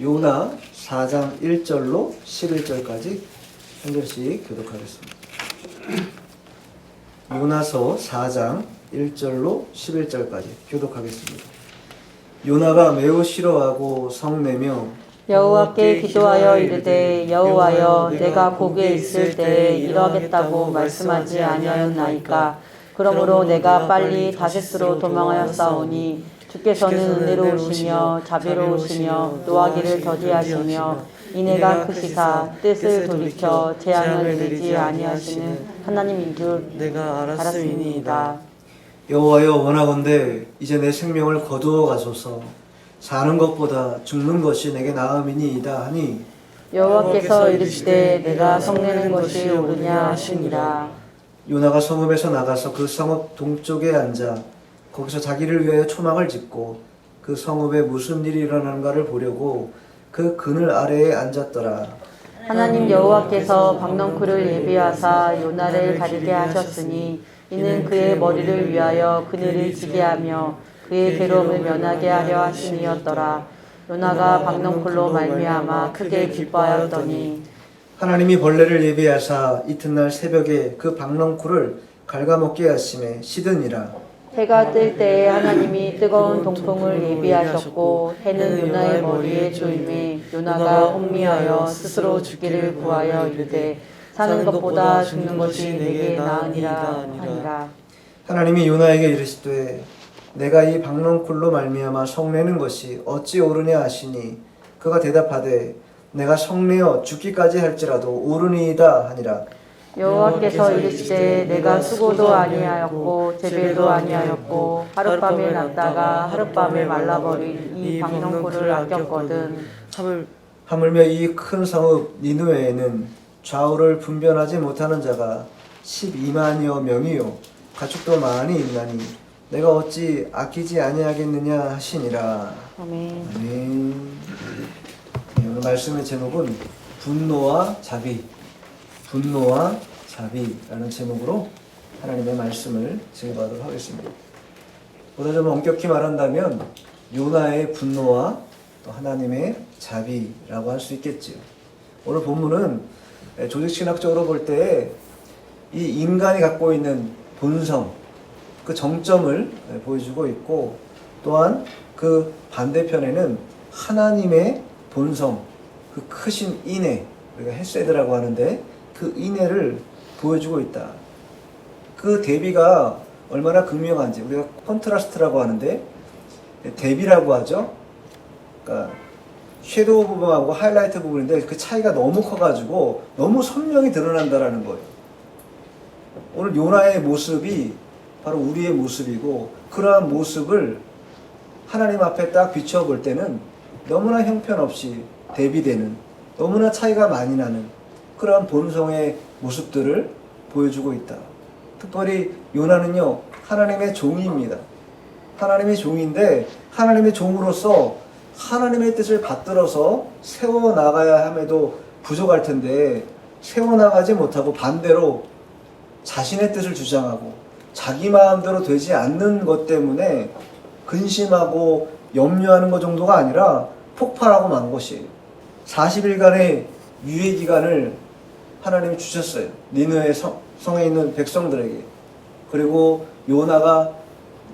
요나 4장 1절로 11절까지 한 절씩 교독하겠습니다. 요나서 4장 1절로 11절까지 교독하겠습니다. 요나가 매우 싫어하고 성내며 여호와께 기도하여 이르되 여호와여 내가 고기에 있을 때에 이러하겠다고 말씀하지 아니하였나이까. 그러므로 내가 빨리 다시스로 도망하였사오니 주께서는 은혜로우시며 자비로우시며 노하기를 더디하시며 인애가 크시사 뜻을 돌이켜 재앙을 내리지 아니하시는 하나님인 줄 내가 알았음이니이다. 여호와여 원하건대 이제 내 생명을 거두어 가소서. 사는 것보다 죽는 것이 내게 나음이니이다 하니 여호와께서 이르시되 내가 성내는 것이 옳으냐 하시니라. 요나가 성읍에서 나가서 그 성읍 동쪽에 앉아 거기서 자기를 위하여 초막을 짓고 그 성읍에 무슨 일이 일어나는가를 보려고 그 그늘 아래에 앉았더라. 하나님 여호와께서 박넝쿨을 예비하사 요나를 가리게 하셨으니 이는 그의 머리를 위하여 그늘을 지게 하며 그의 괴로움을 면하게 하려 하심이었더라. 요나가 박넝쿨로 말미암아 크게 기뻐하였더니 하나님이 벌레를 예비하사 이튿날 새벽에 그 박넝쿨을 갉아먹게 하심에 시드니라. 해가 뜰 때에 하나님이 뜨거운 동풍을 예비하셨고 해는 요나의 머리에 조임해 요나가 혼미하여 스스로 죽기를 구하여 이르되 사는 것보다 죽는 것이 내게 나으니라 하니라. 하나님이 요나에게 이르시되 내가 이 박넝쿨로 말미암아 성내는 것이 어찌 옳으냐 하시니 그가 대답하되 내가 성내어 죽기까지 할지라도 옳으니이다 하니라. 여호와께서 이르시되 내가 수고도 아니하였고 재배도 아니하였고 하룻밤에 났다가 하룻밤에 말라버린 이 박넝쿨을 아꼈거든. 하물며 이 큰 성읍 니느웨에는 좌우를 분별하지 못하는 자가 12만여 명이요 가축도 많이 있나니 내가 어찌 아끼지 아니하겠느냐 하시니라. 아멘. 아멘. 네, 오늘 말씀의 제목은 분노와 자비, 분노와 자비라는 제목으로 하나님의 말씀을 증거하도록 하겠습니다. 보다 좀 엄격히 말한다면 요나의 분노와 또 하나님의 자비라고 할 수 있겠지요. 오늘 본문은 조직신학적으로 볼 때 이 인간이 갖고 있는 본성, 그 정점을 보여주고 있고 또한 그 반대편에는 하나님의 본성, 그 크신 인애, 우리가 헤세드라고 하는데 그 인애를 보여주고 있다. 그 대비가 얼마나 극명한지 우리가 컨트라스트라고 하는데 대비라고 하죠. 그러니까 섀도우 부분하고 하이라이트 부분인데 그 차이가 너무 커가지고 너무 선명히 드러난다라는 거예요. 오늘 요나의 모습이 바로 우리의 모습이고 그러한 모습을 하나님 앞에 딱 비춰볼 때는 너무나 형편없이 대비되는 너무나 차이가 많이 나는 그러한 본성의 모습들을 보여주고 있다. 특별히 요나는요 하나님의 종입니다. 하나님의 종인데 하나님의 종으로서 하나님의 뜻을 받들어서 세워나가야 함에도 부족할 텐데 세워나가지 못하고 반대로 자신의 뜻을 주장하고 자기 마음대로 되지 않는 것 때문에 근심하고 염려하는 것 정도가 아니라 폭발하고 만 것이에요. 40일간의 유예 기간을 하나님이 주셨어요. 니느웨 성에 있는 백성들에게. 그리고 요나가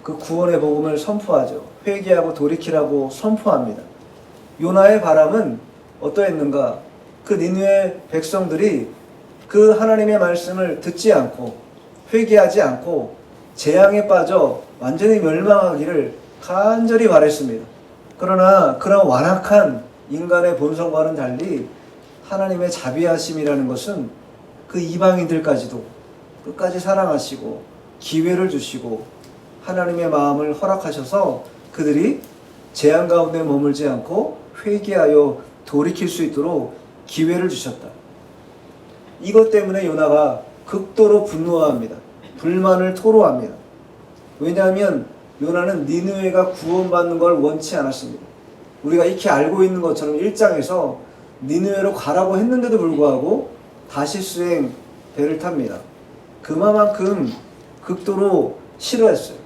그 구원의 복음을 선포하죠. 회개하고 돌이키라고 선포합니다. 요나의 바람은 어떠했는가? 그 니느웨 백성들이 그 하나님의 말씀을 듣지 않고 회개하지 않고 재앙에 빠져 완전히 멸망하기를 간절히 바랬습니다. 그러나 그런 완악한 인간의 본성과는 달리 하나님의 자비하심이라는 것은 그 이방인들까지도 끝까지 사랑하시고 기회를 주시고 하나님의 마음을 허락하셔서 그들이 재앙 가운데 머물지 않고 회개하여 돌이킬 수 있도록 기회를 주셨다. 이것 때문에 요나가 극도로 분노합니다. 불만을 토로합니다. 왜냐하면 요나는 니느웨가 구원받는 걸 원치 않았습니다. 우리가 익히 알고 있는 것처럼 1장에서 니느웨로 가라고 했는데도 불구하고 다시 수행 배를 탑니다. 그만큼 극도로 싫어했어요.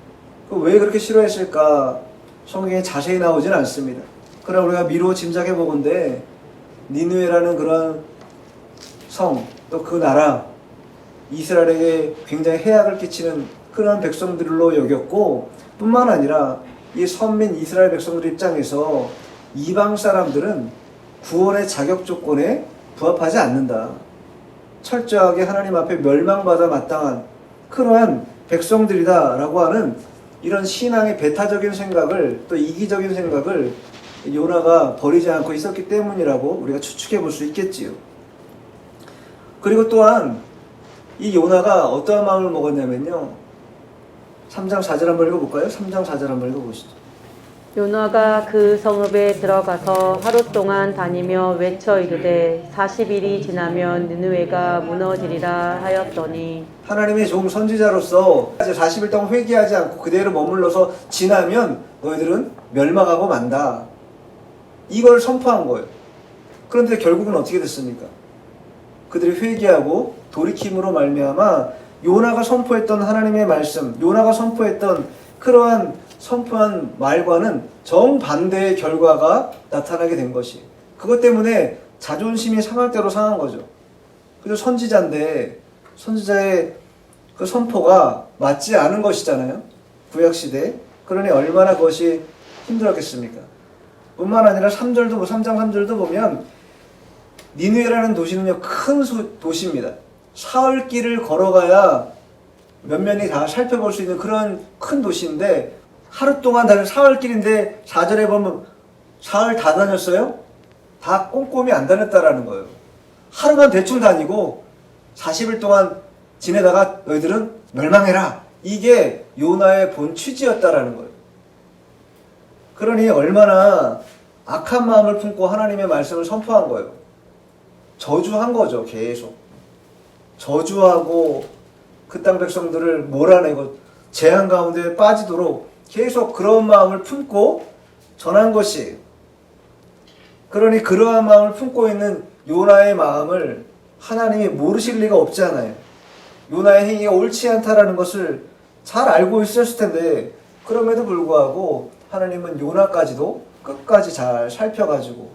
왜 그렇게 싫어했을까? 성경에 자세히 나오진 않습니다. 그럼 우리가 미루어 짐작해 보건대 니느웨라는 그런 성, 또 그 나라, 이스라엘에게 굉장히 해악을 끼치는 그러한 백성들로 여겼고, 뿐만 아니라 이 선민 이스라엘 백성들 입장에서 이방 사람들은 구원의 자격 조건에 부합하지 않는다. 철저하게 하나님 앞에 멸망받아 마땅한 그러한 백성들이다라고 하는 이런 신앙의 배타적인 생각을, 또 이기적인 생각을 요나가 버리지 않고 있었기 때문이라고 우리가 추측해 볼 수 있겠지요. 그리고 또한 이 요나가 어떠한 마음을 먹었냐면요, 3장 4절 한번 읽어볼까요? 3장 4절 한번 읽어보시죠. 요나가 그 성읍에 들어가서 하루 동안 다니며 외쳐 이르되 40일이 지나면 느느웨가 무너지리라 하였더니, 하나님의 종 선지자로서 40일 동안 회개하지 않고 그대로 머물러서 지나면 너희들은 멸망하고 만다, 이걸 선포한 거예요. 그런데 결국은 어떻게 됐습니까? 그들이 회개하고 돌이킴으로 말미암아 요나가 선포했던 하나님의 말씀, 요나가 선포했던 그러한 선포한 말과는 정반대의 결과가 나타나게 된 것이, 그것 때문에 자존심이 상할 대로 상한 거죠. 그래서 선지자인데 선지자의 그 선포가 맞지 않은 것이잖아요, 구약시대. 그러니 얼마나 그것이 힘들었겠습니까? 뿐만 아니라 3장 3절도 보면 니느웨라는 도시는요, 큰 도시입니다. 사흘 길을 걸어가야 면면이 다 살펴볼 수 있는 그런 큰 도시인데, 하루 동안 다니는 사흘 길인데 4절에 보면 사흘 다 다녔어요? 다 꼼꼼히 안 다녔다라는 거예요. 하루만 대충 다니고 40일 동안 지내다가 너희들은 멸망해라, 이게 요나의 본 취지였다라는 거예요. 그러니 얼마나 악한 마음을 품고 하나님의 말씀을 선포한 거예요. 저주한 거죠. 계속 저주하고 그 땅 백성들을 몰아내고 재앙 가운데 빠지도록 계속 그런 마음을 품고 전한 것이, 그러니 그러한 마음을 품고 있는 요나의 마음을 하나님이 모르실 리가 없잖아요. 요나의 행위가 옳지 않다라는 것을 잘 알고 있었을 텐데, 그럼에도 불구하고 하나님은 요나까지도 끝까지 잘 살펴가지고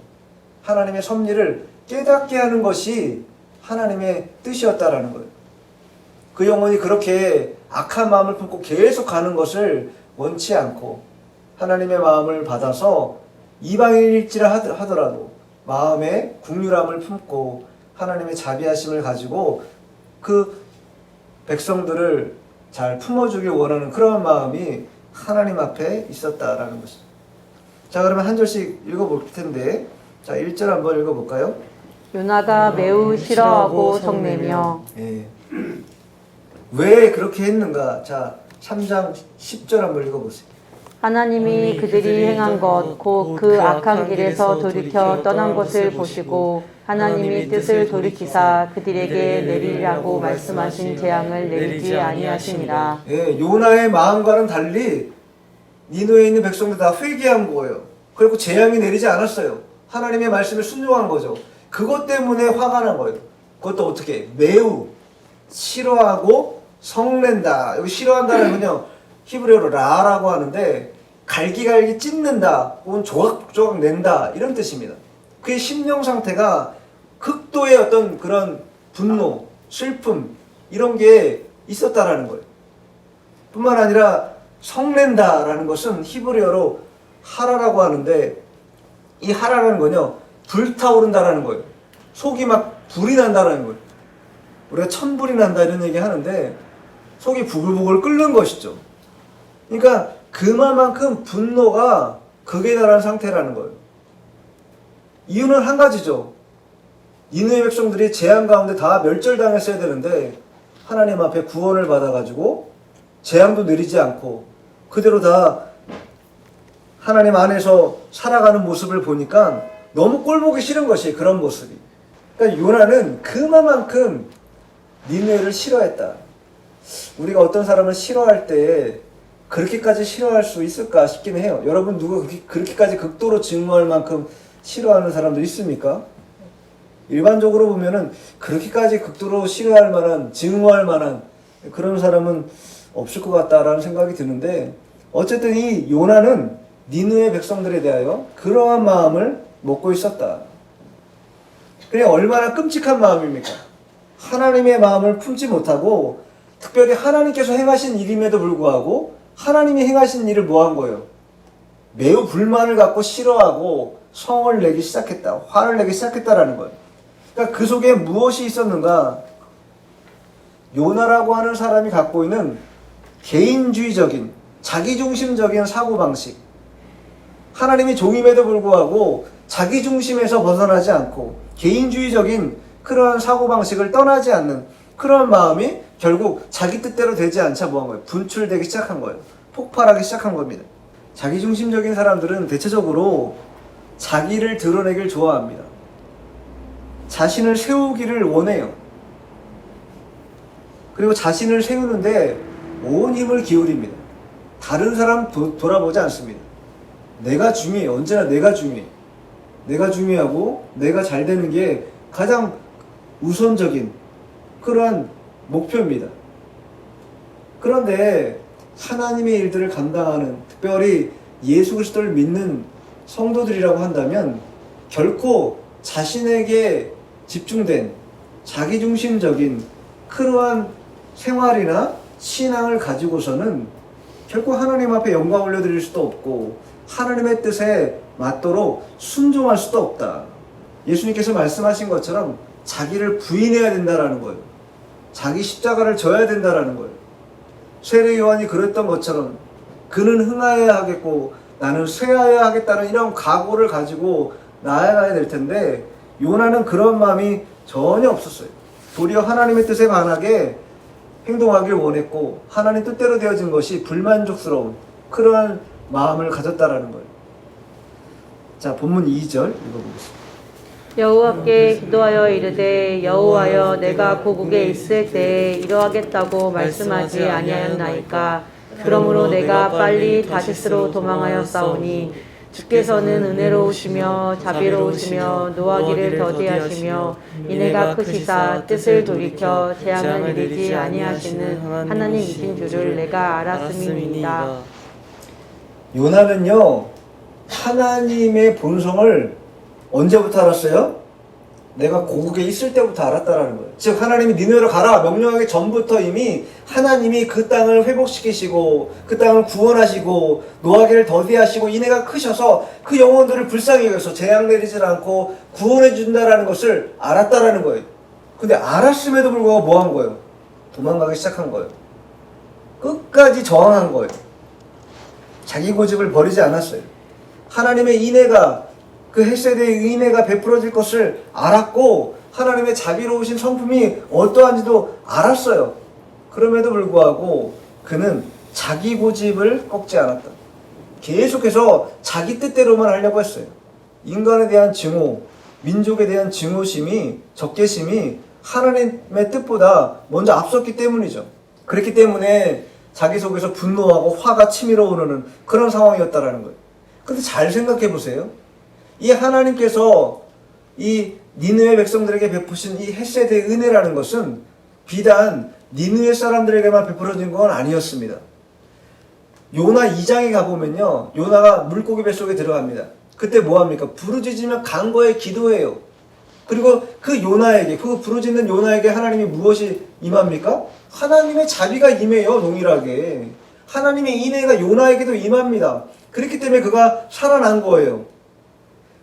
하나님의 섭리를 깨닫게 하는 것이 하나님의 뜻이었다라는 거예요. 그 영혼이 그렇게 악한 마음을 품고 계속 가는 것을 원치 않고 하나님의 마음을 받아서 이방인일지라 하더라도 마음에 국률함을 품고 하나님의 자비하심을 가지고 그 백성들을 잘 품어주길 원하는 그런 마음이 하나님 앞에 있었다라는 것입니다. 자, 그러면 한 절씩 읽어볼 텐데, 자, 1절 한번 읽어볼까요? 요나가 매우 싫어하고 성내며. 예. 왜 그렇게 했는가? 자, 3장 10절 한번 읽어보세요. 하나님이 그들이 행한 것 곧 그 악한 길에서 돌이켜 떠난 것을 보시고 하나님이 뜻을 돌이키사 그들에게 내리라고 말씀하신 재앙을 내리지 아니하시니라. 예, 요나의 마음과는 달리 니느웨에 있는 백성들 다 회개한 거예요. 그리고 재앙이 내리지 않았어요. 하나님의 말씀에 순종한 거죠. 그것 때문에 화가 난 거예요. 그것도 어떻게? 매우 싫어하고 성낸다. 여기 싫어한다는 건요, 히브리어로 라라고 하는데 갈기갈기 찢는다 혹은 조각조각 낸다, 이런 뜻입니다. 그의 심령 상태가 극도의 어떤 그런 분노, 슬픔, 이런 게 있었다라는 거예요. 뿐만 아니라 성낸다라는 것은 히브리어로 하라라고 하는데, 이 하라라는 건요, 불타오른다라는 거예요. 속이 막 불이 난다라는 거예요. 우리가 천불이 난다 이런 얘기 하는데 속이 부글부글 끓는 것이죠. 그러니까 그만큼 분노가 극에 달한 상태라는 거예요. 이유는 한 가지죠. 니느웨 백성들이 재앙 가운데 다 멸절당했어야 되는데 하나님 앞에 구원을 받아가지고 재앙도 내리지 않고 그대로 다 하나님 안에서 살아가는 모습을 보니까 너무 꼴보기 싫은 것이, 그런 모습이. 그러니까 요나는 그만큼 니느웨를 싫어했다. 우리가 어떤 사람을 싫어할 때 그렇게까지 싫어할 수 있을까 싶긴 해요. 여러분 누가 그렇게까지 극도로 증오할 만큼 싫어하는 사람들 있습니까? 일반적으로 보면은 그렇게까지 극도로 싫어할 만한, 증오할 만한 그런 사람은 없을 것 같다라는 생각이 드는데, 어쨌든 이 요나는 니느웨 백성들에 대하여 그러한 마음을 먹고 있었다. 그냥 얼마나 끔찍한 마음입니까? 하나님의 마음을 품지 못하고 특별히 하나님께서 행하신 일임에도 불구하고 하나님이 행하신 일을 뭐 한 거예요? 매우 불만을 갖고 싫어하고 성을 내기 시작했다. 화를 내기 시작했다라는 거예요. 그러니까 그 속에 무엇이 있었는가? 요나라고 하는 사람이 갖고 있는 개인주의적인 자기중심적인 사고방식, 하나님이 종임에도 불구하고 자기중심에서 벗어나지 않고 개인주의적인 그러한 사고방식을 떠나지 않는 그런 마음이 결국 자기 뜻대로 되지 않자 뭐한 거예요? 분출되기 시작한 거예요. 폭발하기 시작한 겁니다. 자기중심적인 사람들은 대체적으로 자기를 드러내길 좋아합니다. 자신을 세우기를 원해요. 그리고 자신을 세우는데 온 힘을 기울입니다. 다른 사람 돌아보지 않습니다. 내가 중요해요. 언제나 내가 중요해. 내가 중요하고 내가 잘 되는 게 가장 우선적인 그러한 목표입니다. 그런데 하나님의 일들을 감당하는, 특별히 예수 그리스도를 믿는 성도들이라고 한다면 결코 자신에게 집중된 자기중심적인 그러한 생활이나 신앙을 가지고서는 결코 하나님 앞에 영광 올려드릴 수도 없고 하나님의 뜻에 맞도록 순종할 수도 없다. 예수님께서 말씀하신 것처럼 자기를 부인해야 된다라는 거예요. 자기 십자가를 져야 된다라는 거예요. 세례 요한이 그랬던 것처럼 그는 흥하여야 하겠고 나는 쇠하여야 하겠다는 이런 각오를 가지고 나아가야 될 텐데 요나는 그런 마음이 전혀 없었어요. 도리어 하나님의 뜻에 반하게 행동하길 원했고 하나님 뜻대로 되어진 것이 불만족스러운 그러한 마음을 가졌다라는 거예요. 자, 본문 2절 읽어보겠습니다. 여호와께 기도하여 이르되 여호와여 내가 고국에 있을 때에 이러하겠다고 말씀하지 아니하였나이까. 그러므로 내가 빨리 다시스로 도망하였사오니 주께서는 은혜로우시며 자비로우시며 노하기를 더디하시며 인애가 크시사 뜻을 돌이켜 재앙을 내리지 아니하시는 하나님이신 줄을 내가 알았음이니이다. 요나는요 하나님의 본성을 언제부터 알았어요? 내가 고국에 있을 때부터 알았다라는 거예요. 즉 하나님이 니느웨로 가라 명령하기 전부터 이미 하나님이 그 땅을 회복시키시고 그 땅을 구원하시고 노하기를 더디하시고 인애가 크셔서 그 영혼들을 불쌍히 여겨서 재앙 내리질 않고 구원해 준다라는 것을 알았다라는 거예요. 근데 알았음에도 불구하고 뭐 한 거예요? 도망가기 시작한 거예요. 끝까지 저항한 거예요. 자기 고집을 버리지 않았어요. 하나님의 인애가 그 헷세대의 인애가 베풀어질 것을 알았고 하나님의 자비로우신 성품이 어떠한지도 알았어요. 그럼에도 불구하고 그는 자기 고집을 꺾지 않았다. 계속해서 자기 뜻대로만 하려고 했어요. 인간에 대한 증오, 민족에 대한 증오심이, 적개심이 하나님의 뜻보다 먼저 앞섰기 때문이죠. 그렇기 때문에 자기 속에서 분노하고 화가 치밀어 오르는 그런 상황이었다라는 거예요. 근데 잘 생각해 보세요. 이 하나님께서 이 니느웨 백성들에게 베푸신 이 헷세대의 은혜라는 것은 비단 니느웨 사람들에게만 베풀어진 건 아니었습니다. 요나 2장에 가보면요, 요나가 물고기 뱃속에 들어갑니다. 그때 뭐합니까? 부르짖으며 간거에 기도해요. 그리고 그 요나에게, 그 부르짖는 요나에게 하나님이 무엇이 임합니까? 하나님의 자비가 임해요. 동일하게 하나님의 인애가 요나에게도 임합니다. 그렇기 때문에 그가 살아난 거예요.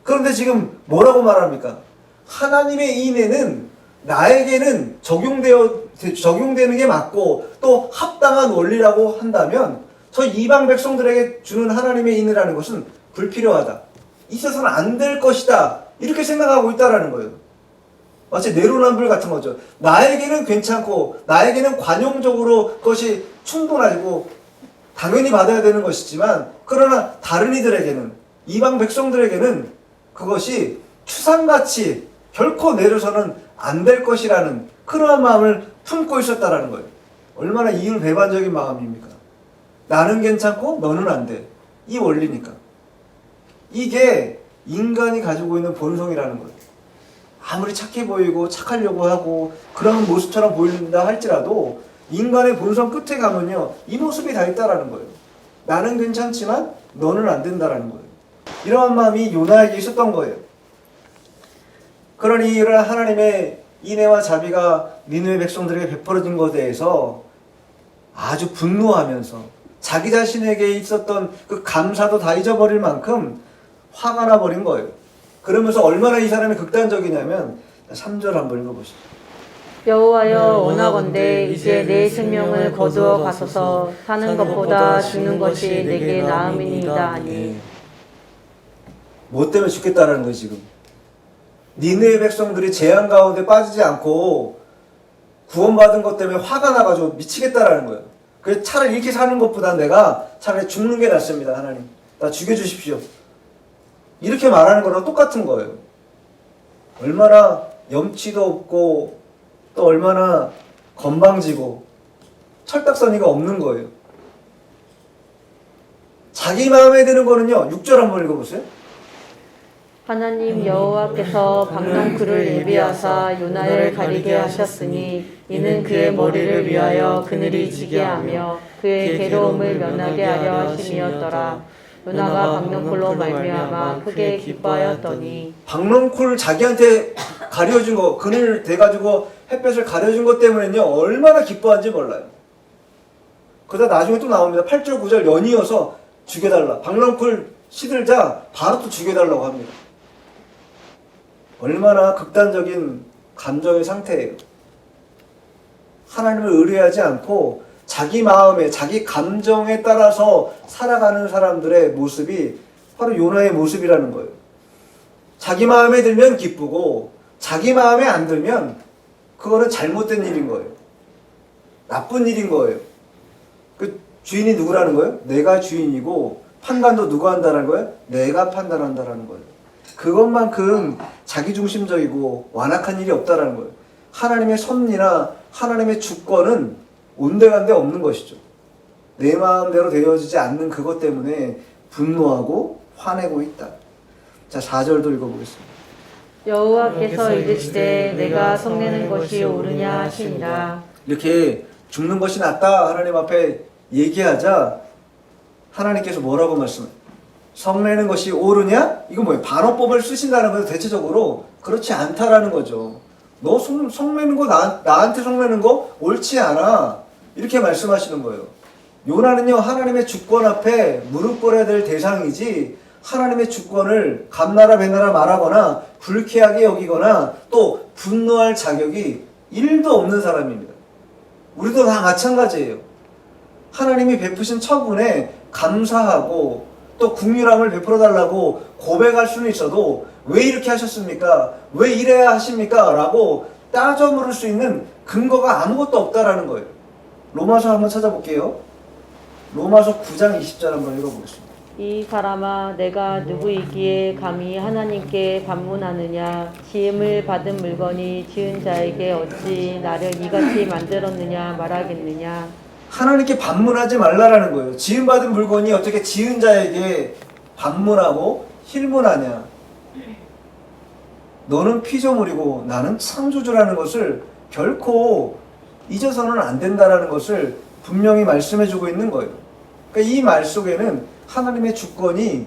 그런데 지금 뭐라고 말합니까? 하나님의 인애는 나에게는 적용되는 게 맞고 또 합당한 원리라고 한다면 저 이방 백성들에게 주는 하나님의 인애라는 것은 불필요하다. 있어서는 안 될 것이다. 이렇게 생각하고 있다라는 거예요. 마치 내로남불 같은 거죠. 나에게는 괜찮고 나에게는 관용적으로 그것이 충분하고 당연히 받아야 되는 것이지만 그러나 다른 이들에게는, 이방 백성들에게는 그것이 추상같이 결코 내려서는 안 될 것이라는 그러한 마음을 품고 있었다라는 거예요. 얼마나 이율배반적인 마음입니까? 나는 괜찮고 너는 안 돼. 이 원리니까. 이게 인간이 가지고 있는 본성이라는 거예요. 아무리 착해 보이고 착하려고 하고 그런 모습처럼 보인다 할지라도 인간의 본성 끝에 가면요 이 모습이 다 있다라는 거예요. 나는 괜찮지만 너는 안 된다라는 거예요. 이러한 마음이 요나에게 있었던 거예요. 그러니 이런 하나님의 인애와 자비가 니느웨 백성들에게 베풀어진 것에 대해서 아주 분노하면서 자기 자신에게 있었던 그 감사도 다 잊어버릴 만큼 화가 나버린 거예요. 그러면서 얼마나 이 사람이 극단적이냐면 3절 한번 읽어보시죠. 여호와여 원하건대 이제 내 생명을 거두어 가소서. 사는 것보다 죽는 것이 내게 나음이니이다 하니. 뭐 때문에 죽겠다라는 거예요 지금. 니느웨 백성들이 재앙 가운데 빠지지 않고 구원받은 것 때문에 화가 나가지고 미치겠다라는 거예요. 그래서 차라리 이렇게 사는 것보다 내가 차라리 죽는 게 낫습니다. 하나님 나 죽여주십시오. 이렇게 말하는 거랑 똑같은 거예요. 얼마나 염치도 없고 또 얼마나 건방지고 철딱서니가 없는 거예요. 자기 마음에 드는 거는요. 6절 한번 읽어보세요. 하나님 여호와께서 박농쿨을 예비하사 요나를 가리게 하셨으니 이는 그의 머리를 위하여 그늘이 지게 하며 그의 괴로움을 면하게 하려 하심이었더라. 요나가 박농쿨로 말미암아 크게 기뻐하였더니. 박농쿨 자기한테 가려준 거, 그늘 대가지고 햇볕을 가려준 것 때문에는요 얼마나 기뻐한지 몰라요. 그러다 나중에 또 나옵니다. 8절 9절 연이어서 죽여달라. 박농쿨 시들자 바로 또 죽여달라고 합니다. 얼마나 극단적인 감정의 상태예요. 하나님을 의뢰하지 않고 자기 마음에 자기 감정에 따라서 살아가는 사람들의 모습이 바로 요나의 모습이라는 거예요. 자기 마음에 들면 기쁘고 자기 마음에 안 들면 그거는 잘못된 일인 거예요. 나쁜 일인 거예요. 그 주인이 누구라는 거예요? 내가 주인이고 판단도 누가 한다는 거예요? 내가 판단한다라는 거예요. 그것만큼 자기중심적이고 완악한 일이 없다라는 거예요. 하나님의 섭리나 하나님의 주권은 온데간데 없는 것이죠. 내 마음대로 되어지지 않는 그것 때문에 분노하고 화내고 있다. 자, 4절도 읽어보겠습니다. 여호와께서 이르시되 내가 성내는 것이 옳으냐 하시니라. 이렇게 죽는 것이 낫다 하나님 앞에 얘기하자 하나님께서 뭐라고 말씀해요? 성내는 것이 옳으냐? 이건 뭐예요? 반어법을 쓰신다는 거예요. 대체적으로 그렇지 않다라는 거죠. 너 성내는 거 나한테 성내는 거 옳지 않아. 이렇게 말씀하시는 거예요. 요나는요 하나님의 주권 앞에 무릎 꿇어야 될 대상이지 하나님의 주권을 감나라 배나라 말하거나 불쾌하게 여기거나 또 분노할 자격이 1도 없는 사람입니다. 우리도 다 마찬가지예요. 하나님이 베푸신 처분에 감사하고 또 긍휼함을 베풀어 달라고 고백할 수는 있어도 왜 이렇게 하셨습니까? 왜 이래야 하십니까? 라고 따져 물을 수 있는 근거가 아무것도 없다라는 거예요. 로마서 한번 찾아볼게요. 로마서 9장 20절 한번 읽어보겠습니다. 이 사람아 내가 누구이기에 감히 하나님께 반문하느냐. 지음을 받은 물건이 지은 자에게 어찌 나를 이같이 만들었느냐 말하겠느냐. 하나님께 반문하지 말라라는 거예요. 지음받은 물건이 어떻게 지은 자에게 반문하고 힐문하냐. 너는 피조물이고 나는 창조주라는 것을 결코 잊어서는 안 된다라는 것을 분명히 말씀해주고 있는 거예요. 그러니까 이 말 속에는 하나님의 주권이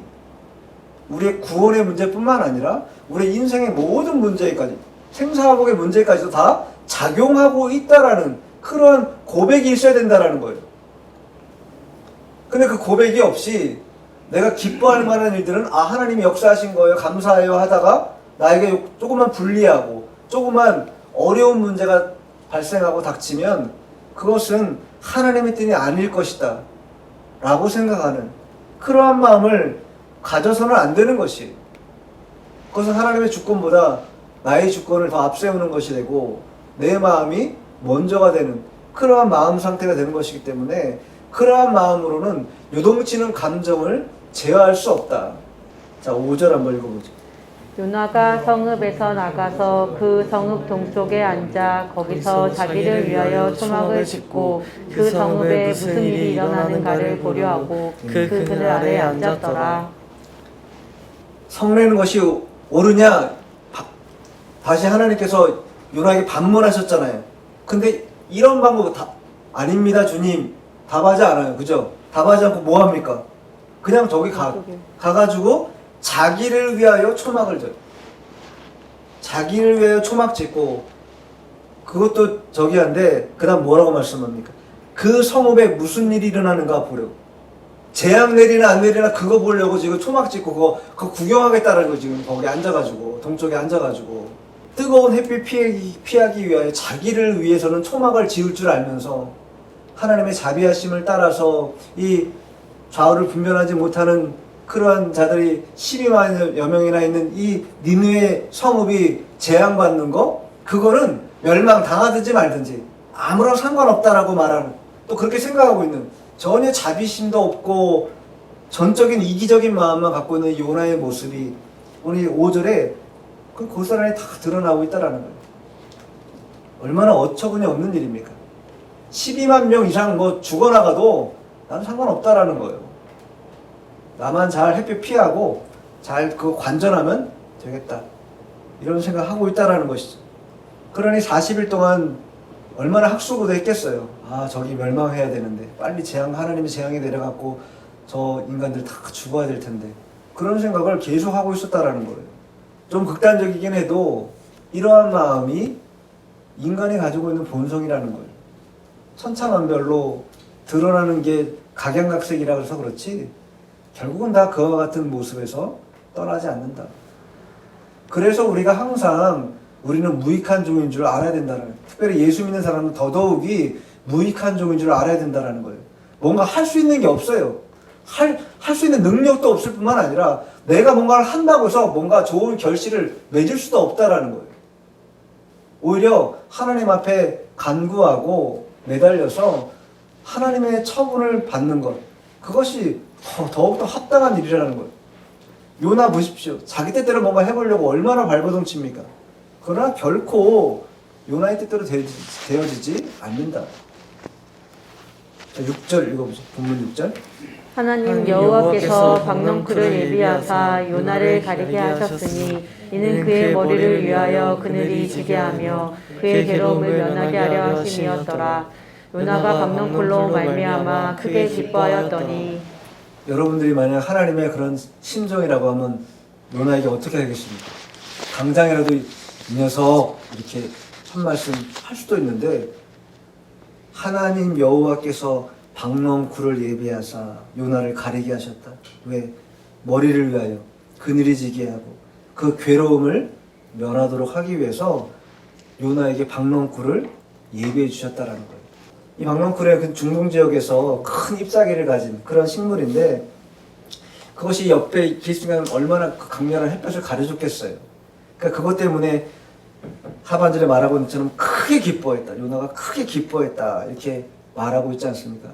우리의 구원의 문제뿐만 아니라 우리의 인생의 모든 문제까지 생사화복의 문제까지도 다 작용하고 있다라는 그런 고백이 있어야 된다라는 거예요. 근데 그 고백이 없이 내가 기뻐할 만한 일들은 하나님이 역사하신 거예요 감사해요 하다가 나에게 조금만 불리하고 조금만 어려운 문제가 발생하고 닥치면 그것은 하나님의 뜻이 아닐 것이다 라고 생각하는 그러한 마음을 가져서는 안 되는 것이에요. 그것은 하나님의 주권보다 나의 주권을 더 앞세우는 것이 되고 내 마음이 먼저가 되는 그러한 마음 상태가 되는 것이기 때문에 그러한 마음으로는 요동치는 감정을 제어할 수 없다. 자, 5절 한번 읽어보죠. 요나가 성읍에서 나가서 그 성읍 동쪽에 앉아 거기서 자기를 위하여 초막을 짓고 그 성읍에 무슨 일이 일어나는가를 고려하고 그 그늘 아래에 앉았더라. 성내는 것이 옳으냐? 다시 하나님께서 요나에게 반문하셨잖아요. 근데 이런 방법 아닙니다 주님. 답하지 않아요. 그죠? 답하지 않고 뭐 합니까? 그냥 저기 가가지고 자기를 위하여 초막을 져요. 자기를 위하여 초막 짓고, 그것도 저기 한데 그 다음 뭐라고 말씀합니까? 그 성읍에 무슨 일이 일어나는가 보려고. 재앙 내리나 안 내리나 그거 보려고 지금 초막 짓고 그거 구경하겠다는 거. 지금 거기 앉아가지고 동쪽에 앉아가지고 뜨거운 햇빛 피하기 위하여 자기를 위해서는 초막을 지을 줄 알면서 하나님의 자비하심을 따라서 이 좌우를 분별하지 못하는 그러한 자들이 12만여 명이나 있는 이 니느웨 성읍이 재앙받는 거, 그거는 멸망당하든지 말든지 아무런 상관없다라고 말하는, 또 그렇게 생각하고 있는, 전혀 자비심도 없고 전적인 이기적인 마음만 갖고 있는 요나의 모습이 오늘 5절에 그 고스란히 다 드러나고 있다라는 거예요. 얼마나 어처구니 없는 일입니까? 12만 명 이상 뭐 죽어나가도 나는 상관없다라는 거예요. 나만 잘 햇빛 피하고 잘 그거 관전하면 되겠다, 이런 생각하고 있다라는 것이죠. 그러니 40일 동안 얼마나 학수고도 했겠어요. 아, 저기 멸망해야 되는데 빨리 하나님의 재앙이 내려갖고 저 인간들 다 죽어야 될 텐데, 그런 생각을 계속 하고 있었다라는 거예요. 좀 극단적이긴 해도 이러한 마음이 인간이 가지고 있는 본성이라는 거예요. 천차만별로 드러나는 게 각양각색이라 그래서 그렇지 결국은 다 그와 같은 모습에서 떠나지 않는다. 그래서 우리가 항상 우리는 무익한 종인 줄 알아야 된다는 거예요. 특별히 예수 믿는 사람은 더더욱이 무익한 종인 줄 알아야 된다는 거예요. 뭔가 할 수 있는 게 없어요. 할 수 있는 능력도 없을 뿐만 아니라 내가 뭔가를 한다고 해서 뭔가 좋은 결실을 맺을 수도 없다라는 거예요. 오히려 하나님 앞에 간구하고 매달려서 하나님의 처분을 받는 것, 그것이 더욱더 합당한 일이라는 거예요. 요나 보십시오. 자기 뜻대로 뭔가 해보려고 얼마나 발버둥칩니까? 그러나 결코 요나의 뜻대로 되어지지 않는다. 자, 6절 읽어보죠. 본문 6절. 하나님 여호와께서 박넝쿨을 예비하사 요나를 가리게 하셨으니 이는 그의 머리를 위하여 그늘이 지게 하며 그의 괴로움을 면하게 하려 하심이었더라. 요나가 박넝쿨로 말미암아 크게 기뻐하였더니. 여러분들이 만약 하나님의 그런 심정이라고 하면 요나에게 어떻게 하겠습니까? 당장이라도 이 녀석 이렇게 한 말씀 할 수도 있는데, 하나님 여호와께서 박넝쿨을 예비하사 요나를 가리게 하셨다. 왜? 머리를 위하여 그늘이 지게 하고 그 괴로움을 면하도록 하기 위해서 요나에게 박넝쿨을 예비해 주셨다라는 거예요. 이 박넝쿨의 그 중동 지역에서 큰 잎사귀를 가진 그런 식물인데, 그것이 옆에 이렇게 있으면 얼마나 그 강렬한 햇볕을 가려줬겠어요. 그러니까 그것 때문에 하반절에 말하고 있는 것처럼 크게 기뻐했다. 요나가 크게 기뻐했다, 이렇게 말하고 있지 않습니까?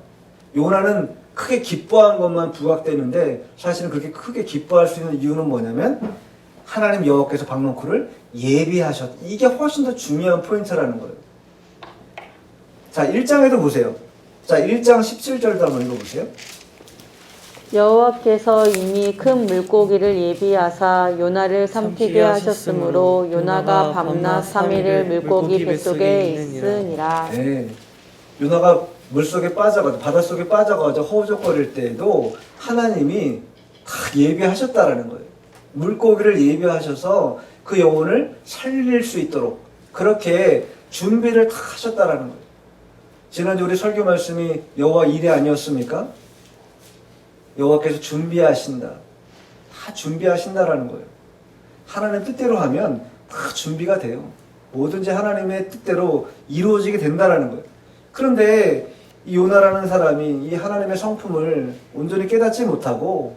요나는 크게 기뻐한 것만 부각되는데 사실은 그렇게 크게 기뻐할 수 있는 이유는 뭐냐면 하나님 여호와께서 박넝쿨을 예비하셨, 이게 훨씬 더 중요한 포인트라는 거예요. 자, 1장에도 보세요. 자, 1장 17절도 한번 읽어보세요. 여호와께서 이미 큰 물고기를 예비하사 요나를 삼키게 하셨으므로 요나가 밤낮 3일을 물고기 뱃속에 있으니라. 네. 요나가 물속에 빠져가지고 바닷속에 빠져가지고 허우적거릴 때에도 하나님이 다 예비하셨다라는 거예요. 물고기를 예비하셔서 그 영혼을 살릴 수 있도록 그렇게 준비를 다 하셨다라는 거예요. 지난주 우리 설교 말씀이 여호와 일이 아니었습니까? 여호와께서 준비하신다. 다 준비하신다라는 거예요. 하나님 뜻대로 하면 다 준비가 돼요. 뭐든지 하나님의 뜻대로 이루어지게 된다라는 거예요. 그런데 이 요나라는 사람이 이 하나님의 성품을 온전히 깨닫지 못하고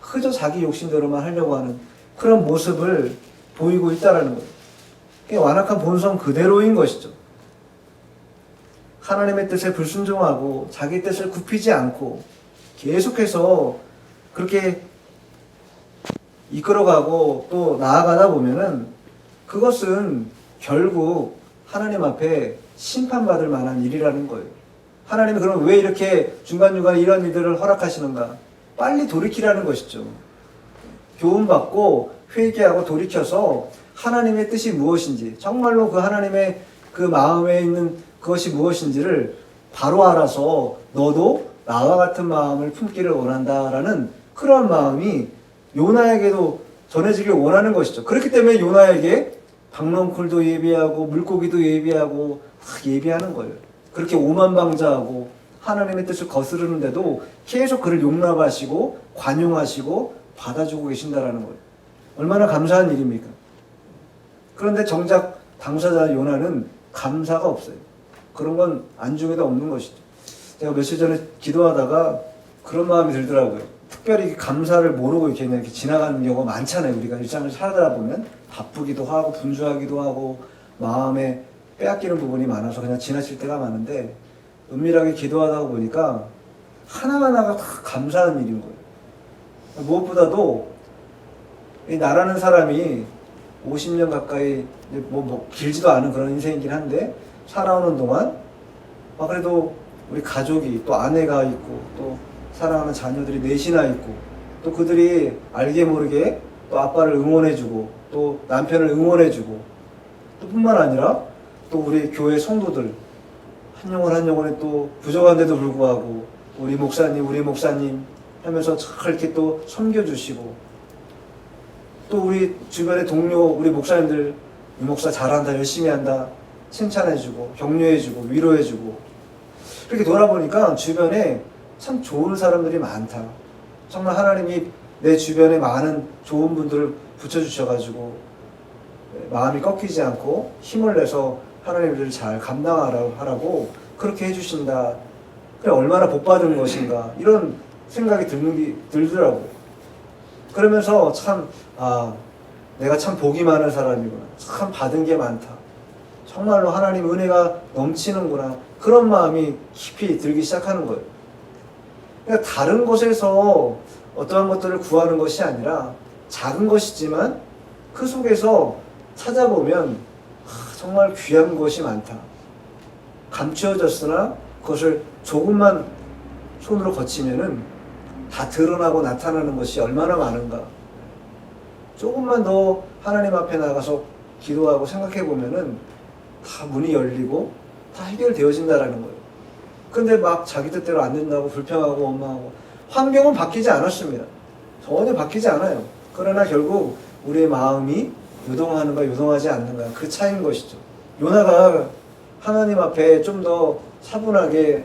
그저 자기 욕심대로만 하려고 하는 그런 모습을 보이고 있다라는 거예요. 그게 완악한 본성 그대로인 것이죠. 하나님의 뜻에 불순종하고 자기 뜻을 굽히지 않고 계속해서 그렇게 이끌어가고 또 나아가다 보면은 그것은 결국 하나님 앞에 심판받을 만한 일이라는 거예요. 하나님이 그럼 왜 이렇게 중간중간 이런 일들을 허락하시는가? 빨리 돌이키라는 것이죠. 교훈받고 회개하고 돌이켜서 하나님의 뜻이 무엇인지, 정말로 그 하나님의 그 마음에 있는 그것이 무엇인지를 바로 알아서 너도 나와 같은 마음을 품기를 원한다라는 그러한 마음이 요나에게도 전해지길 원하는 것이죠. 그렇기 때문에 요나에게 박넝쿨도 예비하고 물고기도 예비하고 막 예비하는 거예요. 그렇게 오만방자하고 하나님의 뜻을 거스르는데도 계속 그를 용납하시고 관용하시고 받아주고 계신다라는 거예요. 얼마나 감사한 일입니까? 그런데 정작 당사자 요나는 감사가 없어요. 그런 건 안중에도 없는 것이죠. 제가 며칠 전에 기도하다가 그런 마음이 들더라고요. 특별히 감사를 모르고 이렇게 그냥 이렇게 지나가는 경우가 많잖아요. 우리가 일상을 살다 보면 바쁘기도 하고 분주하기도 하고 마음에 빼앗기는 부분이 많아서 그냥 지나칠 때가 많은데 은밀하게 기도하다 보니까 하나하나가 다 감사한 일인 거예요. 무엇보다도 이 나라는 사람이 50년 가까이 뭐 길지도 않은 그런 인생이긴 한데 살아오는 동안 그래도 우리 가족이 또 아내가 있고 또 사랑하는 자녀들이 넷이나 있고 또 그들이 알게 모르게 또 아빠를 응원해주고 또 남편을 응원해주고 또 뿐만 아니라 또 우리 교회 성도들 한 영혼 한 영혼에 또 부족한데도 불구하고 우리 목사님 하면서 잘 이렇게 또 섬겨주시고 또 우리 주변의 동료 우리 목사님들 이 목사 잘한다 열심히 한다 칭찬해주고 격려해주고 위로해주고 그렇게 돌아보니까 주변에 참 좋은 사람들이 많다. 정말 하나님이 내 주변에 많은 좋은 분들을 붙여주셔가지고 마음이 꺾이지 않고 힘을 내서 하나님 일을 잘 감당하라고 그렇게 해주신다. 그래 얼마나 복받은 것인가 이런 생각이 들더라고요. 그러면서 참 내가 참 복이 많은 사람이구나. 참 받은 게 많다. 정말로 하나님 은혜가 넘치는구나. 그런 마음이 깊이 들기 시작하는 거예요. 그러니까 다른 곳에서 어떠한 것들을 구하는 것이 아니라 작은 것이지만 그 속에서 찾아보면 정말 귀한 것이 많다. 감추어졌으나 그것을 조금만 손으로 거치면은 다 드러나고 나타나는 것이 얼마나 많은가. 조금만 더 하나님 앞에 나가서 기도하고 생각해 보면은 다 문이 열리고 다 해결되어진다라는 거예요. 근데 막 자기 뜻대로 안 된다고 불평하고 원망하고 환경은 바뀌지 않았습니다. 전혀 바뀌지 않아요. 그러나 결국 우리의 마음이 요동하는가 요동하지 않는가 그 차이인 것이죠. 요나가 하나님 앞에 좀 더 차분하게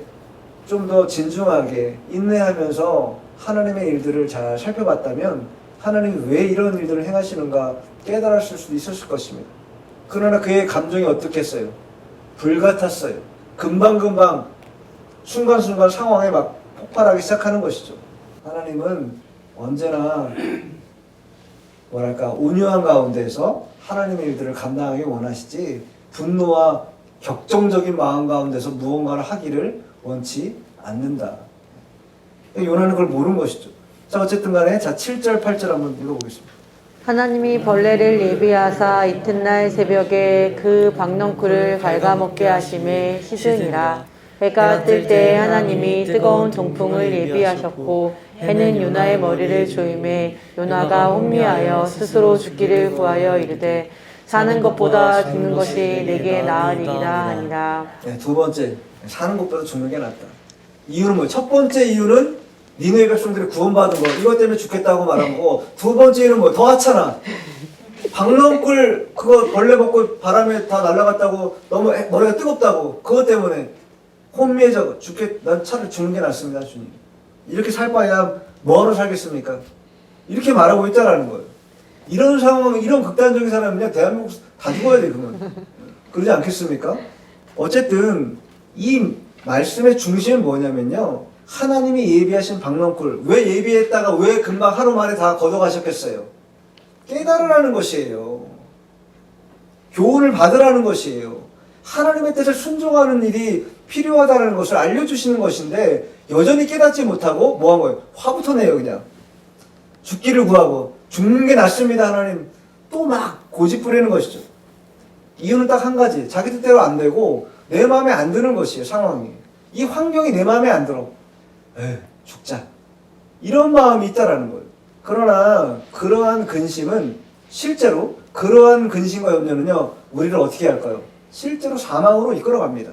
좀 더 진중하게 인내하면서 하나님의 일들을 잘 살펴봤다면 하나님이 왜 이런 일들을 행하시는가 깨달았을 수도 있었을 것입니다. 그러나 그의 감정이 어떻겠어요? 불같았어요. 금방금방 순간순간 상황에 막 폭발하기 시작하는 것이죠. 하나님은 언제나 온유한 가운데서 하나님의 일들을 감당하기 원하시지 분노와 격정적인 마음 가운데서 무언가를 하기를 원치 않는다. 요나는 그걸 모르는 것이죠. 자, 어쨌든 간에 7절 8절 한번 읽어보겠습니다. 하나님이 벌레를 예비하사 이튿날 새벽에 그 박넝쿨을 갉아먹게 하심에 씻으니라. 해가 뜰 때 하나님이 뜨거운 동풍을 예비하셨고 해는 요나의 머리를 조임해 요나가 혼미하여 스스로 죽기를 구하여 이르되 사는 것보다 죽는 것이 내게 나으리라 하니라. 네, 두 번째, 사는 것보다 죽는 게 낫다. 이유는 뭐예요? 첫 번째 이유는 니네 백성들이 구원받은 거 이것 때문에 죽겠다고 말한 거고 두 번째 이유는 뭐예요? 더 하찮아. 박넝쿨 그거 벌레 먹고 바람에 다 날아갔다고 너무 머리가 뜨겁다고 그것 때문에 혼미해져 난 차라리 죽는 게 낫습니다 주님. 이렇게 살 바야 뭐하러 살겠습니까? 이렇게 말하고 있다라는 거예요. 이런 상황, 이런 극단적인 사람은요 대한민국 다 죽어야 돼 그러면. 그러지 않겠습니까? 어쨌든 이 말씀의 중심은 뭐냐면요 하나님이 예비하신 박넝쿨 왜 예비했다가 왜 금방 하루 만에 다 걷어가셨겠어요? 깨달으라는 것이에요. 교훈을 받으라는 것이에요. 하나님의 뜻을 순종하는 일이 필요하다는 것을 알려주시는 것인데 여전히 깨닫지 못하고 뭐 한 거예요? 화부터 내요 그냥. 죽기를 구하고 죽는 게 낫습니다 하나님. 또 막 고집 부리는 것이죠. 이유는 딱 한 가지. 자기 뜻대로 안 되고 내 마음에 안 드는 것이에요 상황이. 이 환경이 내 마음에 안 들어. 죽자. 이런 마음이 있다라는 거예요. 그러나 그러한 근심은 실제로 그러한 근심과 염려는요 우리를 어떻게 할까요? 실제로 사망으로 이끌어갑니다.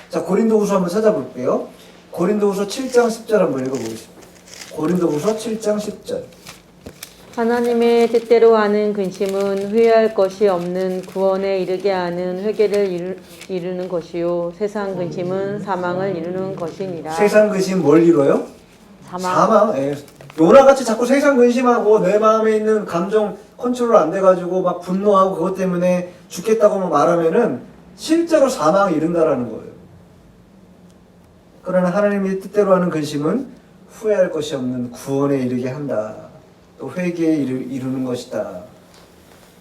자 고린도후서 한번 찾아볼게요. 고린도후서 7장 10절 한번 읽어보겠습니다. 고린도후서 7장 10절. 하나님의 뜻대로 하는 근심은 후회할 것이 없는 구원에 이르게 하는 회개를 이루는 것이요 세상 근심은 사망을 이루는 것이니라. 세상 근심 뭘 이뤄요? 사망. 예. 요나같이 자꾸 세상 근심하고 내 마음에 있는 감정 컨트롤 안 돼가지고 막 분노하고 그것 때문에 죽겠다고 말하면은 실제로 사망을 이룬다라는 거예요. 그러나 하나님의 뜻대로 하는 근심은 후회할 것이 없는 구원에 이르게 한다. 또 회개에 이루는 것이다.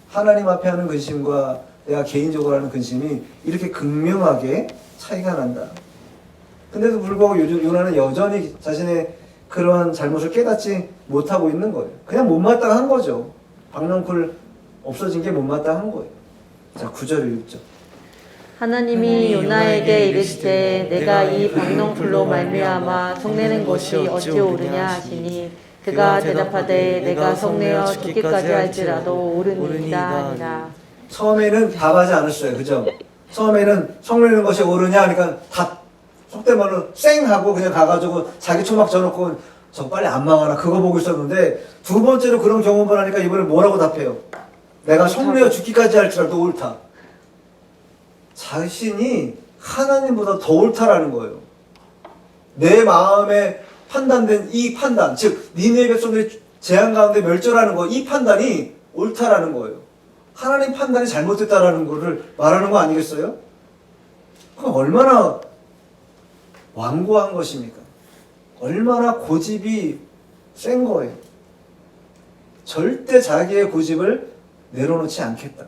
하나님 앞에 하는 근심과 내가 개인적으로 하는 근심이 이렇게 극명하게 차이가 난다. 근데도 불구하고 요나는 여전히 자신의 그러한 잘못을 깨닫지 못하고 있는 거예요. 그냥 못마땅한 거죠. 박넝쿨 없어진 게 못마땅한 거예요. 자, 9절을 읽죠. 하나님이 요나에게 이르시되 내가 이 박넝쿨로 말미암아 성내는 것이 어찌 옳으냐 하시니 그가 대답하되 내가 성내어 죽기까지 할지라도 옳으니이다 하니라. 처음에는 답하지 않았어요. 그죠? 처음에는 성내는 것이 옳으냐 하니까 답 속된 말로 쌩 하고 그냥 가가지고 자기 초막 져놓고 저 빨리 안 망하나 그거 보고 있었는데 두 번째로 그런 경험을 하니까 이번에 뭐라고 답해요? 내가 성내어 죽기까지 할지라도 옳다. 자신이 하나님보다 더 옳다라는 거예요. 내 마음에 판단된 이 판단, 즉 니느웨 백성들이 재앙 가운데 멸절하는 거, 이 판단이 옳다라는 거예요. 하나님 판단이 잘못됐다라는 거를 말하는 거 아니겠어요? 그럼 얼마나 완고한 것입니까? 얼마나 고집이 센 거예요. 절대 자기의 고집을 내려놓지 않겠다.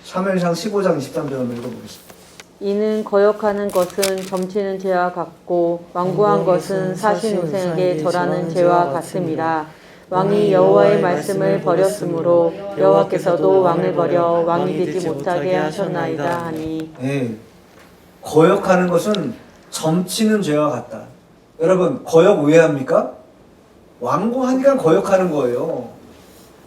사무엘상 15장 23절 한번 읽어보겠습니다. 이는 거역하는 것은 점치는 죄와 같고 완고한 것은 사신 우생에게 절하는 죄와 같음이라. 왕이 여호와의 말씀을 버렸으므로 여호와께서도 왕을 버려 왕이 되지 못하게 하셨나이다 하니. 네. 거역하는 것은 점치는 죄와 같다. 여러분, 거역 왜 합니까? 완고하니까 거역하는 거예요.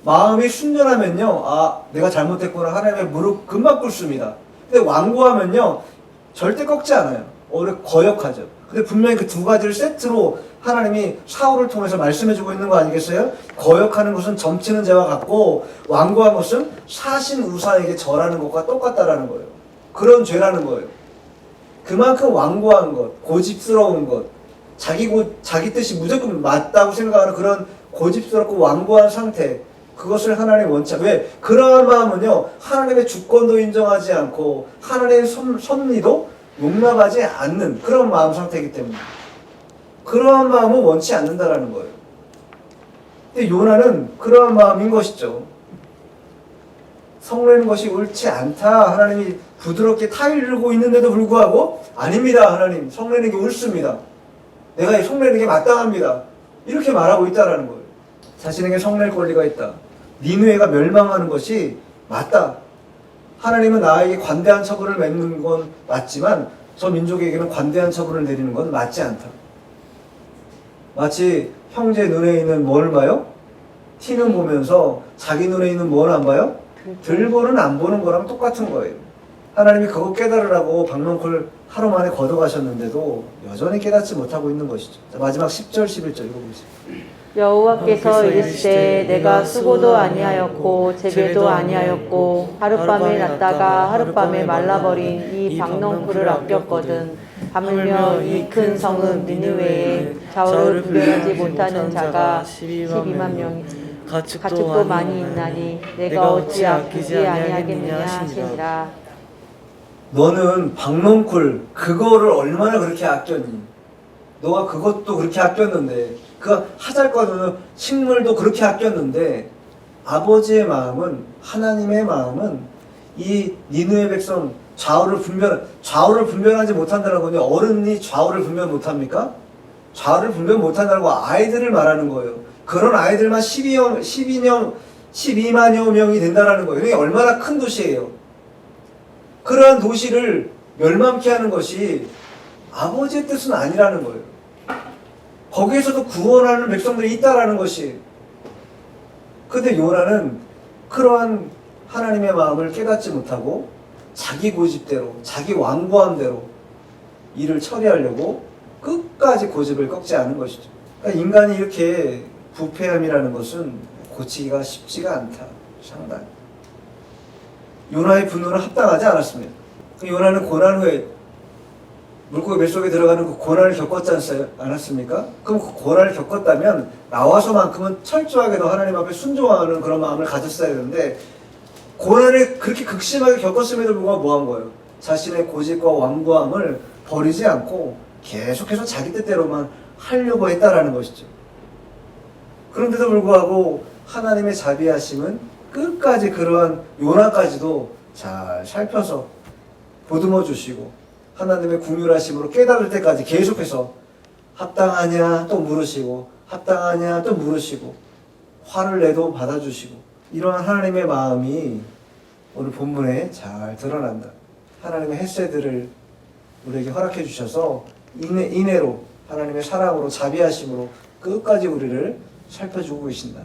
마음이 순전하면요, 아, 내가 잘못했구나 하나님의 무릎 금방 꿇습니다. 근데 완고하면요, 절대 꺾지 않아요. 오히려 거역하죠. 근데 분명히 그 두 가지를 세트로 하나님이 사울을 통해서 말씀해주고 있는 거 아니겠어요? 거역하는 것은 점치는 죄와 같고 완고한 것은 사신 우사에게 절하는 것과 똑같다라는 거예요. 그런 죄라는 거예요. 그만큼 완고한 것, 고집스러운 것, 자기 뜻이 무조건 맞다고 생각하는 그런 고집스럽고 완고한 상태, 그것을 하나님 원치 않아요. 왜? 그러한 마음은요, 하나님의 주권도 인정하지 않고 하나님의 섭리도 용납하지 않는 그런 마음 상태이기 때문에 그러한 마음은 원치 않는다라는 거예요. 근데 요나는 그러한 마음인 것이죠. 성내는 것이 옳지 않다. 하나님이 부드럽게 타이르고 있는데도 불구하고 아닙니다. 하나님, 성내는 게 옳습니다. 내가 성내는 게 마땅합니다. 이렇게 말하고 있다라는 거예요. 자신에게 성낼 권리가 있다. 니느웨가 멸망하는 것이 맞다. 하나님은 나에게 관대한 처분을 맺는 건 맞지만 저 민족에게는 관대한 처분을 내리는 건 맞지 않다. 마치 형제 눈에 있는 뭘 봐요? 티는 보면서 자기 눈에 있는 뭘 안 봐요? 들보는 안 보는 거랑 똑같은 거예요. 하나님이 그거 깨달으라고 박넝쿨 하루 만에 걷어가셨는데도 여전히 깨닫지 못하고 있는 것이죠. 자, 마지막 10절, 11절 읽어보세요. 여호와께서 이르시되 내가 수고도 아니하였고 재배도 아니하였고 하룻밤에 났다가 하룻밤에 말라버린 이 박넝쿨을 아꼈거든. 하물며 이 큰 성읍 니느웨에 좌우를 분별하지 못하는 자가 12만 명 가축도 많이 있나니 내가 어찌 아끼지 아니하겠느냐 하시니라. 너는 박넝쿨 그거를 얼마나 그렇게 아꼈니? 너가 그것도 그렇게 아꼈는데 그 하잘거는 식물도 그렇게 아꼈는데 아버지의 마음은, 하나님의 마음은 이 니느웨 백성 좌우를 분별하지 못한다는 건요, 어른이 좌우를 분별 못합니까? 좌우를 분별 못한다는 거 아이들을 말하는 거예요. 그런 아이들만 12만여 명이 된다는 거예요. 이게 얼마나 큰 도시예요. 그러한 도시를 멸망케 하는 것이 아버지의 뜻은 아니라는 거예요. 거기에서도 구원하는 백성들이 있다라는 것이. 근데 요나는 그러한 하나님의 마음을 깨닫지 못하고 자기 고집대로, 자기 완고함대로 일을 처리하려고 끝까지 고집을 꺾지 않은 것이죠. 그러니까 인간이 이렇게 부패함이라는 것은 고치기가 쉽지가 않다. 상당히. 요나의 분노는 합당하지 않았습니다. 요나는 고난 후에 물고기 뱃속에 들어가는 그 고난을 겪었지 않았습니까? 그럼 그 고난을 겪었다면 나와서만큼은 철저하게도 하나님 앞에 순종하는 그런 마음을 가졌어야 되는데 고난을 그렇게 극심하게 겪었음에도 불구하고 뭐 한 거예요? 자신의 고집과 완고함을 버리지 않고 계속해서 자기 뜻대로만 하려고 했다라는 것이죠. 그런데도 불구하고 하나님의 자비하심은 끝까지 그러한 요나까지도 잘 살펴서 보듬어 주시고 하나님의 긍휼하심으로 깨달을 때까지 계속해서 합당하냐 또 물으시고 합당하냐 또 물으시고 화를 내도 받아주시고 이러한 하나님의 마음이 오늘 본문에 잘 드러난다. 하나님의 헤세드를 우리에게 허락해 주셔서 인애로 하나님의 사랑으로 자비하심으로 끝까지 우리를 살펴주고 계신다.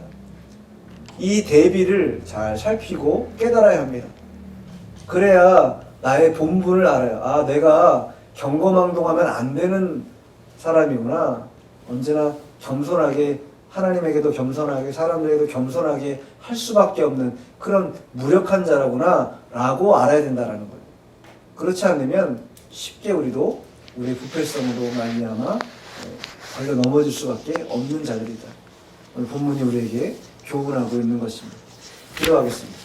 이 대비를 잘 살피고 깨달아야 합니다. 그래야 나의 본분을 알아요. 아, 내가 경거망동하면 안 되는 사람이구나. 언제나 겸손하게 하나님에게도 겸손하게 사람들에게도 겸손하게 할 수밖에 없는 그런 무력한 자라구나 라고 알아야 된다는 거예요. 그렇지 않으면 쉽게 우리도 우리의 부패성으로 말미암아 걸려 넘어질 수밖에 없는 자들이다. 오늘 본문이 우리에게 교훈하고 있는 것입니다. 기도하겠습니다.